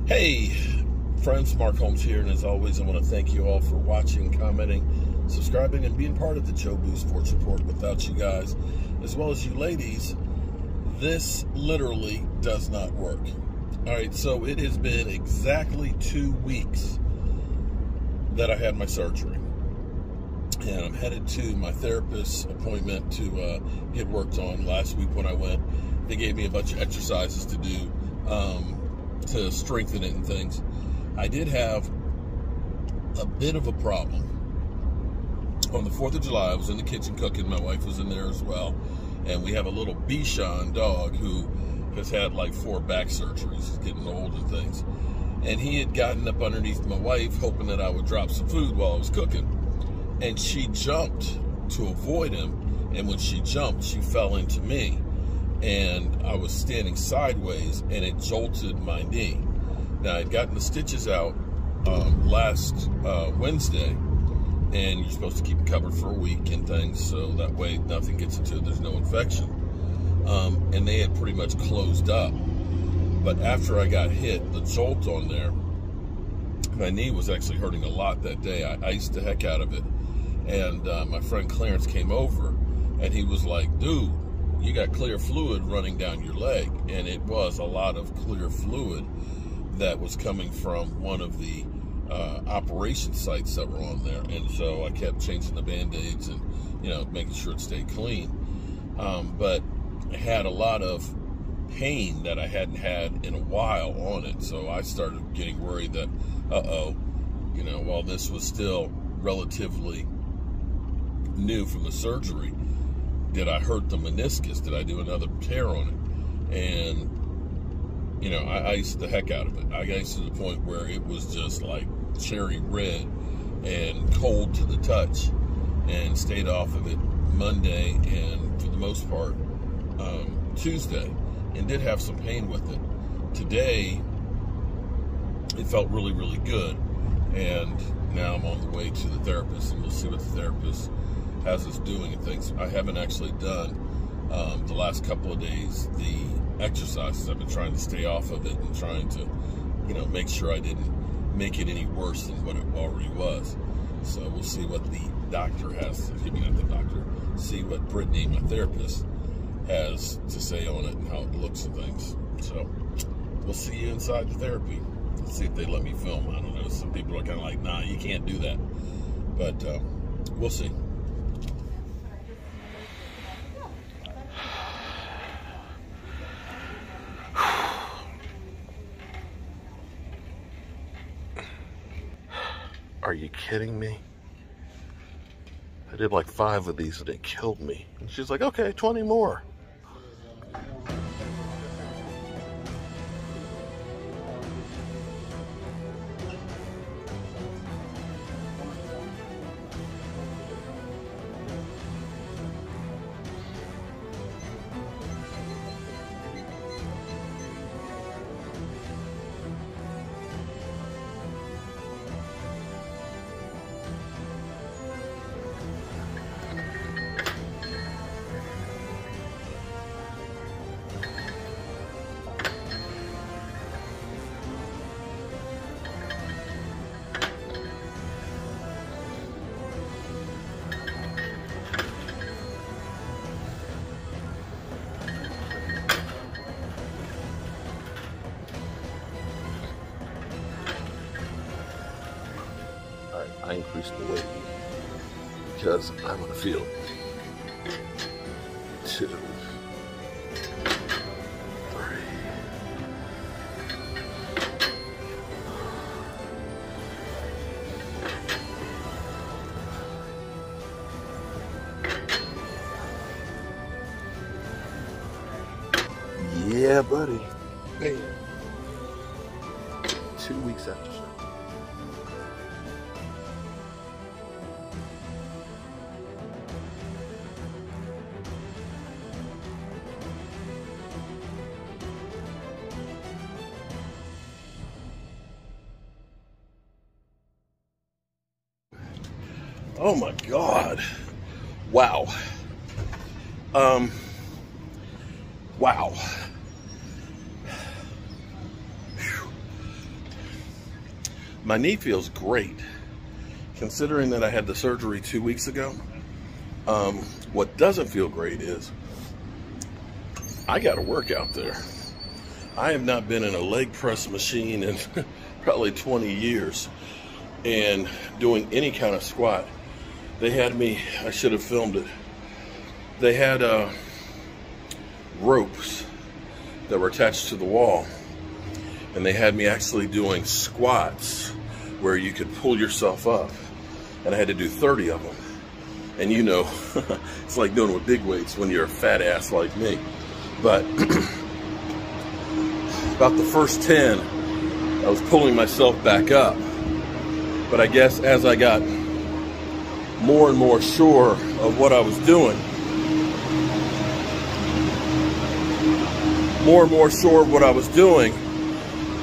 Hey, friends, Mark Holmes here, and as always, I want to thank you all for watching, commenting, subscribing, and being part of the Joe Boo Sports Report. Without you guys, as well as you ladies, this literally does not work. All right, so it has been exactly 2 weeks that I had my surgery, and I'm headed to my therapist's appointment to get worked on. Last week when I went, they gave me a bunch of exercises to do to strengthen it and things. I did have a bit of a problem. On the 4th of July, I was in the kitchen cooking. My wife was in there as well. And we have a little Bichon dog who has had like 4 back surgeries. He's getting old and things. And he had gotten up underneath my wife, hoping that I would drop some food while I was cooking. And she jumped to avoid him. And when she jumped, she fell into me. And I was standing sideways, and it jolted my knee. Now, I'd gotten the stitches out last Wednesday, and you're supposed to keep it covered for a week and things, so that way nothing gets into it, there's no infection. And they had pretty much closed up. But after I got hit, the jolt on there, my knee was actually hurting a lot that day. I iced the heck out of it. And my friend Clarence came over, and he was like, dude, you got clear fluid running down your leg. And it was a lot of clear fluid that was coming from one of the operation sites that were on there. And so I kept changing the Band-Aids and, you know, making sure it stayed clean. But I had a lot of pain that I hadn't had in a while on it. So I started getting worried that, you know, while this was still relatively new from the surgery, did I hurt the meniscus? Did I do another tear on it? And, you know, I iced the heck out of it. I iced to the point where it was just like cherry red and cold to the touch, and stayed off of it Monday and for the most part Tuesday, and did have some pain with it. Today, it felt really, really good. And now I'm on the way to the therapist, and we'll see what the therapist has us doing and things. I haven't actually done the last couple of days the exercises. I've been trying to stay off of it and trying to, you know, make sure I didn't make it any worse than what it already was. So we'll see what the doctor has, not the doctor, see what Brittany, my therapist, has to say on it and how it looks and things. So we'll see you inside the therapy. Let's see if they let me film. I don't know. Some people are kind of like, nah, you can't do that. But we'll see. Are you kidding me? I did like 5 of these and it killed me. And she's like, okay, 20 more. I increased the weight because I want to feel 2, 3. Yeah, buddy. Hey. 2 weeks after surgery. Oh my God. Wow. Wow. My knee feels great. Considering that I had the surgery 2 weeks ago, what doesn't feel great is I got to work out there. I have not been in a leg press machine in probably 20 years and doing any kind of squat. They had me, I should have filmed it. They had ropes that were attached to the wall, and they had me actually doing squats where you could pull yourself up, and I had to do 30 of them. And you know, it's like doing with big weights when you're a fat ass like me. But about the first 10, I was pulling myself back up. But I guess as I got more and more sure of what I was doing,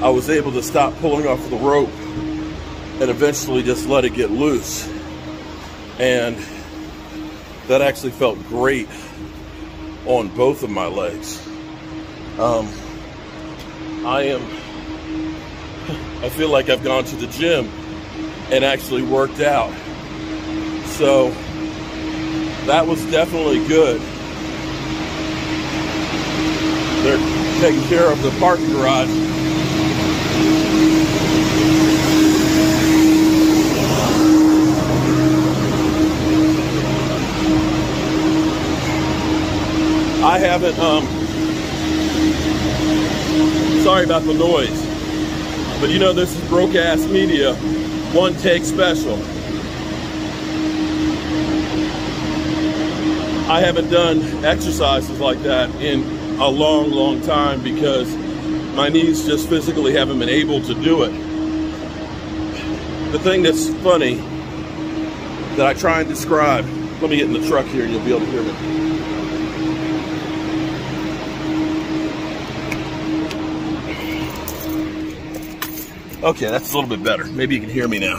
I was able to stop pulling off the rope and eventually just let it get loose. And that actually felt great on both of my legs. I feel like I've gone to the gym and actually worked out. So that was definitely good. They're taking care of the parking garage. I haven't, sorry about the noise, but you know this is broke-ass media, one take special. I haven't done exercises like that in a long, long time because my knees just physically haven't been able to do it. The thing that's funny that I try and describe, let me get in the truck here and you'll be able to hear me. Okay, that's a little bit better. Maybe you can hear me now.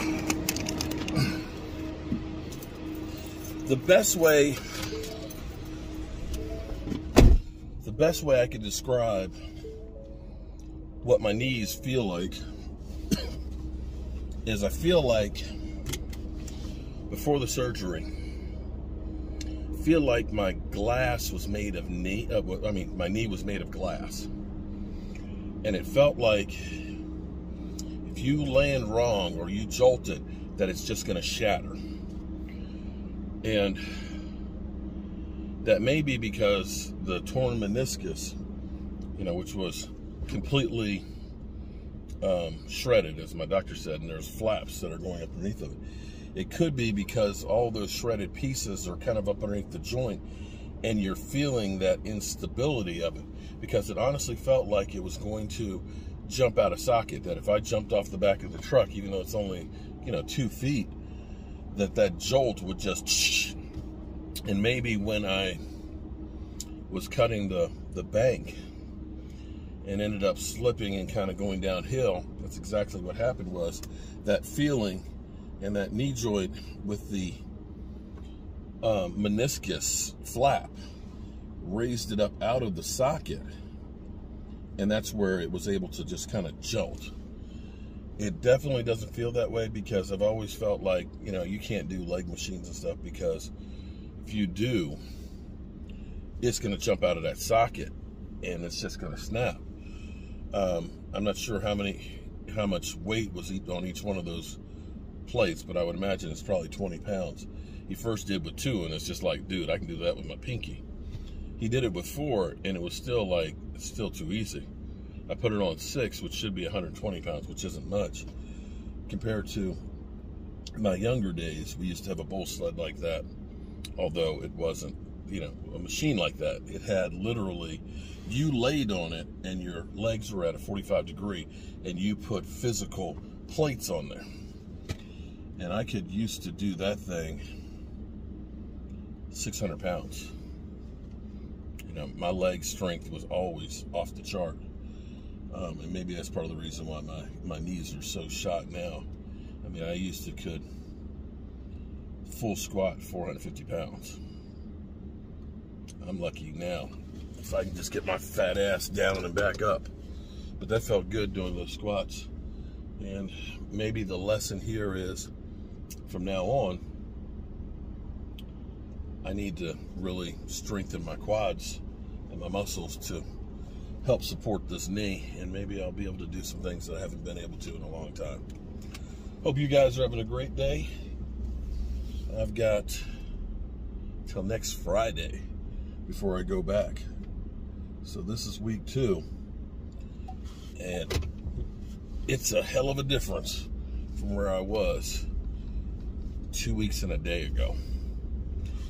The best way I could describe what my knees feel like is I feel like before the surgery, I feel like my glass was made of my knee was made of glass. And it felt like if you land wrong or you jolt it, that it's just going to shatter. And that may be because the torn meniscus, you know, which was completely shredded, as my doctor said, and there's flaps that are going underneath of it. It could be because all those shredded pieces are kind of up underneath the joint, and you're feeling that instability of it, because it honestly felt like it was going to jump out of socket, that if I jumped off the back of the truck, even though it's only, you know, 2 feet, that jolt would just, and maybe when I was cutting the bank and ended up slipping and kind of going downhill, that's exactly what happened. Was that feeling and that knee joint with the meniscus flap raised it up out of the socket, and that's where it was able to just kind of jolt. It definitely doesn't feel that way because I've always felt like, you know, you can't do leg machines and stuff because if you do, it's going to jump out of that socket and it's just going to snap. I'm not sure how much weight was on each one of those plates, but I would imagine it's probably 20 pounds. He first did with 2, and it's just like, dude, I can do that with my pinky. He did it with 4, and it was still like, it's still too easy. I put it on 6, which should be 120 pounds, which isn't much. Compared to my younger days, we used to have a bull sled like that, although it wasn't, you know, a machine like that. It had literally, you laid on it, and your legs were at a 45 degree, and you put physical plates on there. And I used to do that thing 600 pounds. You know, my leg strength was always off the chart. And maybe that's part of the reason why my knees are so shot now. I mean, I used to could full squat 450 pounds. I'm lucky now if I can just get my fat ass down and back up. But that felt good doing those squats. And maybe the lesson here is, from now on, I need to really strengthen my quads and my muscles to help support this knee, and maybe I'll be able to do some things that I haven't been able to in a long time. Hope you guys are having a great day. I've got till next Friday before I go back. So this is week 2, and it's a hell of a difference from where I was 2 weeks and a day ago.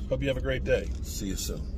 Hope you have a great day. See you soon.